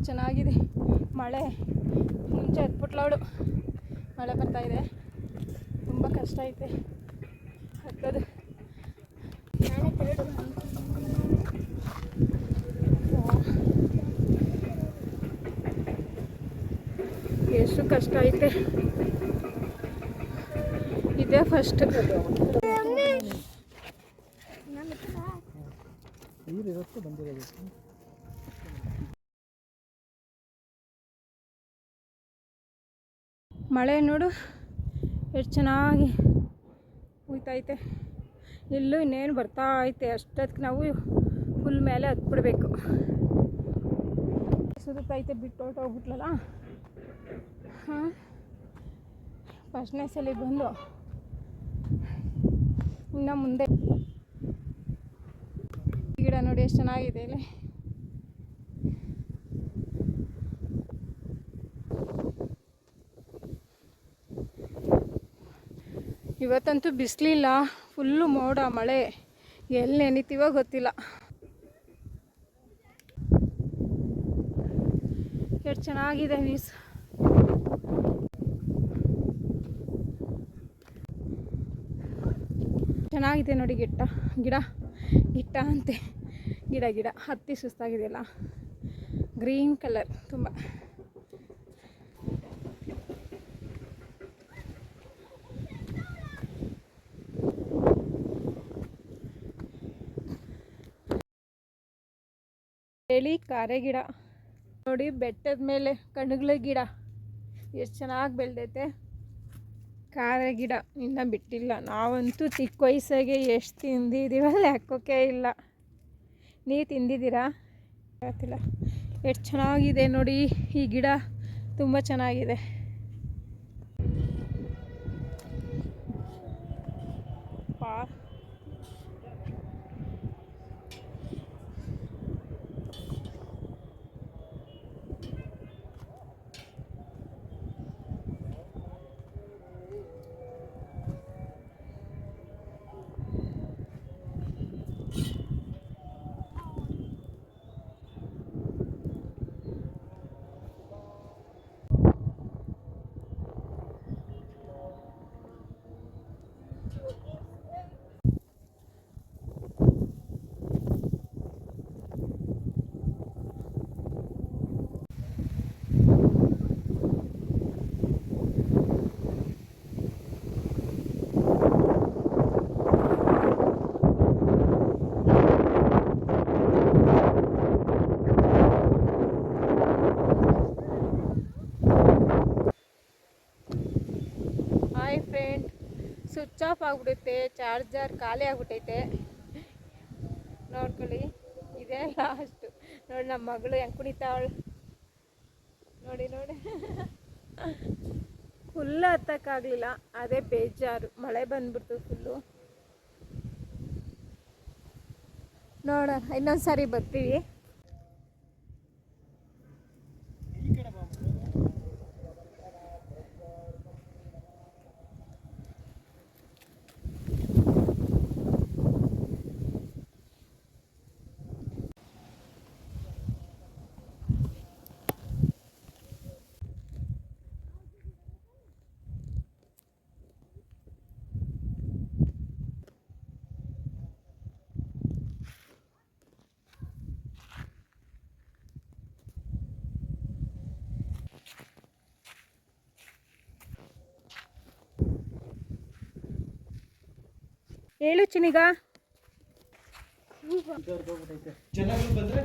ಚೆನ್ನಾಗಿದೆ. ಮಳೆ ಮುಂಚೆ ಹತ್ಬಿಟ್ಲವಳು. ಮಳೆ ಬರ್ತಾಯಿದೆ, ತುಂಬ ಕಷ್ಟ ಐತೆ ಹತ್ತೋದು. ಎಷ್ಟು ಕಷ್ಟ ಐತೆ. ಇದೇ ಫಸ್ಟ್. ಮಳೆ ನೋಡು ಎಷ್ಟು ಚೆನ್ನಾಗಿ ಹುಯ್ತೈತೆ. ಇಲ್ಲೂ ಇನ್ನೇನು ಬರ್ತಾ ಐತೆ. ಅಷ್ಟೊತ್ತಿಗೆ ನಾವು ಫುಲ್ ಮೇಲೆ ಹತ್ಬಿಡ್ಬೇಕು. ಸುತ್ತೈತೆ ಬಿಟ್ಟು ಹೊರಟೋಗ್ಬಿಟ್ಲಲ್ಲ. ಹಾಂ, ಫಸ್ಟ್ನೇ ಸಲ ಬಂದು ಇನ್ನು ಮುಂದೆ ಗಿಡ ನೋಡಿ ಎಷ್ಟು ಚೆನ್ನಾಗಿದೆ ಇಲ್ಲಿ. ಇವತ್ತಂತೂ ಬಿಸಿಲಿಲ್ಲ, ಫುಲ್ಲು ಮೋಡ ಮಳೆ. ಎಲ್ಲಿ ನೆನಿತೀವೋ ಗೊತ್ತಿಲ್ಲ. ಎಷ್ಟು ಚೆನ್ನಾಗಿದೆ ವ್ಯೂಸ್. ಚೆನ್ನಾಗಿದೆ ನೋಡಿ. ಗಿಡ ಅಂತೆ ಗಿಡ ಹತ್ತಿ ಸುಸ್ತಾಗಿದೆಯಲ್ಲ. ಗ್ರೀನ್ ಕಲರ್ ತುಂಬ. ಕಾರೆ ಗಿಡ ನೋಡಿ, ಬೆಟ್ಟದ ಮೇಲೆ ಕಣಗಳ ಗಿಡ ಎಷ್ಟು ಚೆನ್ನಾಗಿ ಬೆಳೆದೈತೆ. ಕಾರೆ ಗಿಡ ಇನ್ನೂ ಬಿಟ್ಟಿಲ್ಲ. ನಾವಂತೂ ಚಿಕ್ಕ ವಯಸ್ಸಾಗೆ ಎಷ್ಟು ತಿಂದಿದ್ದೀವಲ್ಲ ಹಾಕೋಕೆ ಇಲ್ಲ. ನೀವು ತಿಂದಿದ್ದೀರಾ ಗೊತ್ತಿಲ್ಲ. ಎಷ್ಟು ಚೆನ್ನಾಗಿದೆ ನೋಡಿ ಈ ಗಿಡ, ತುಂಬ ಚೆನ್ನಾಗಿದೆ. ಹಾಯ್ ಫ್ರೆಂಡ್, ಸ್ವಿಚ್ ಆಫ್ ಆಗಿಬಿಡುತ್ತೆ. ಚಾರ್ಜರ್ ಖಾಲಿ ಆಗಿಬಿಟ್ಟೈತೆ. ನೋಡ್ಕೊಳ್ಳಿ, ಇದೇ ಲಾಸ್ಟು. ನೋಡಿ ನಮ್ಮ ಮಗಳು ಹೆಂಗೆ ಕುಣಿತಾವಳು ನೋಡಿ. ಫುಲ್ ಹತ್ತಕ್ಕಾಗಲಿಲ್ಲ, ಅದೇ ಬೇಜಾರು. ಮಳೆ ಬಂದ್ಬಿಡ್ತು ಫುಲ್ಲು. ನೋಡೋಣ, ಇನ್ನೊಂದು ಸಾರಿ ಬರ್ತೀವಿ. ಹೇಳು ಚಿನಿಗ. ಚೆನ್ನಾಗಿ ಬಂದ್ರೆ